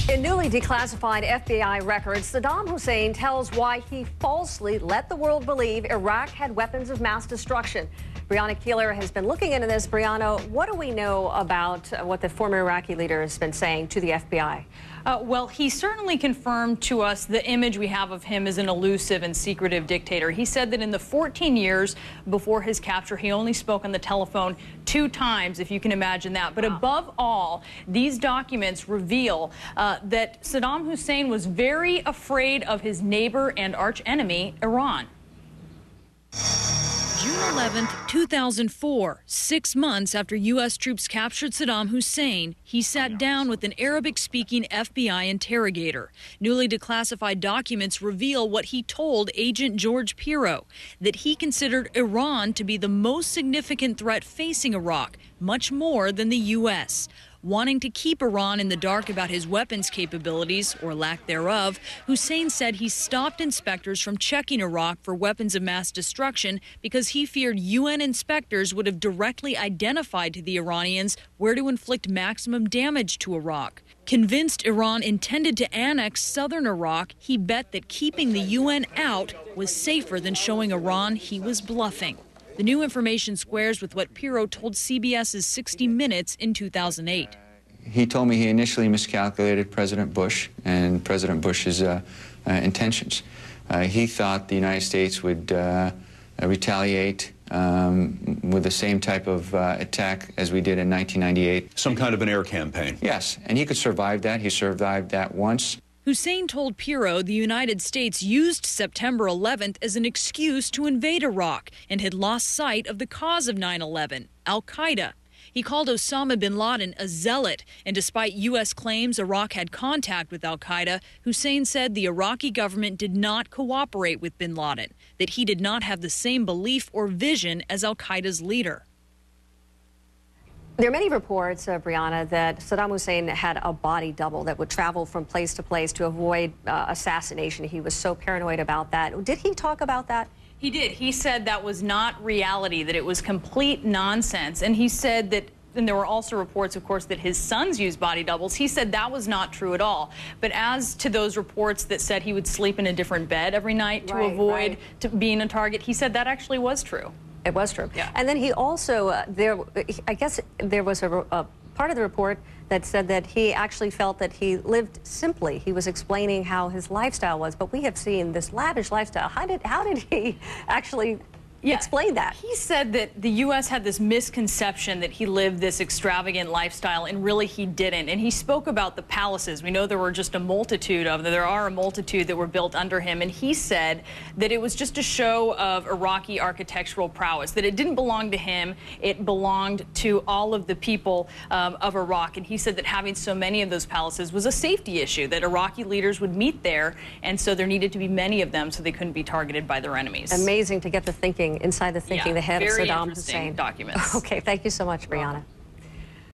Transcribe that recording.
In newly declassified FBI records, Saddam Hussein tells why he falsely let the world believe Iraq had weapons of mass destruction. Brianna Keeler has been looking into this. Brianna, what do we know about what the former Iraqi leader has been saying to the FBI? Well, he certainly confirmed to us the image we have of him as an elusive and secretive dictator. He said that in the 14 years before his capture, he only spoke on the telephone 2 times, if you can imagine that. But above all, these documents reveal that Saddam Hussein was very afraid of his neighbor and archenemy, Iran. June 11, 2004, 6 months after U.S. troops captured Saddam Hussein, he sat down with an Arabic-speaking FBI interrogator. Newly declassified documents reveal what he told Agent George Pirro, that he considered Iran to be the most significant threat facing Iraq, much more than the U.S. Wanting to keep Iran in the dark about his weapons capabilities, or lack thereof, Hussein said he stopped inspectors from checking Iraq for weapons of mass destruction because he feared UN inspectors would have directly identified to the Iranians where to inflict maximum damage to Iraq. Convinced Iran intended to annex southern Iraq, he bet that keeping the UN out was safer than showing Iran he was bluffing. The new information squares with what Pirro told CBS's 60 Minutes in 2008. He told me he initially miscalculated President Bush and President Bush's intentions. He thought the United States would retaliate with the same type of attack as we did in 1998. Some kind of an air campaign. Yes, and he could survive that. He survived that once. Hussein told Pirro the United States used September 11th as an excuse to invade Iraq and had lost sight of the cause of 9/11, al-Qaeda. He called Osama bin Laden a zealot, and despite U.S. claims Iraq had contact with al-Qaeda, Hussein said the Iraqi government did not cooperate with bin Laden, that he did not have the same belief or vision as al-Qaeda's leader. There are many reports, Brianna, that Saddam Hussein had a body double that would travel from place to place to avoid assassination. He was so paranoid about that. Did he talk about that? He did. He said that was not reality, that it was complete nonsense. And he said that, and there were also reports, of course, that his sons used body doubles. He said that was not true at all. But as to those reports that said he would sleep in a different bed every night to avoid being a target, he said that actually was true. It was true. Yeah. And then he also, I guess there was a part of the report that said that he actually felt that he lived simply. He was explaining how his lifestyle was, but we have seen this lavish lifestyle. How did he actually explain that? He said that the U.S. had this misconception that he lived this extravagant lifestyle, and really he didn't. And he spoke about the palaces. We know there were just a multitude of them. There are a multitude that were built under him. And he said that it was just a show of Iraqi architectural prowess, that it didn't belong to him. It belonged to all of the people of Iraq. And he said that having so many of those palaces was a safety issue, that Iraqi leaders would meet there, and so there needed to be many of them so they couldn't be targeted by their enemies. Amazing to get the thinking inside the thinking, the head of Saddam Hussein. Documents. Okay, thank you so much, Brianna.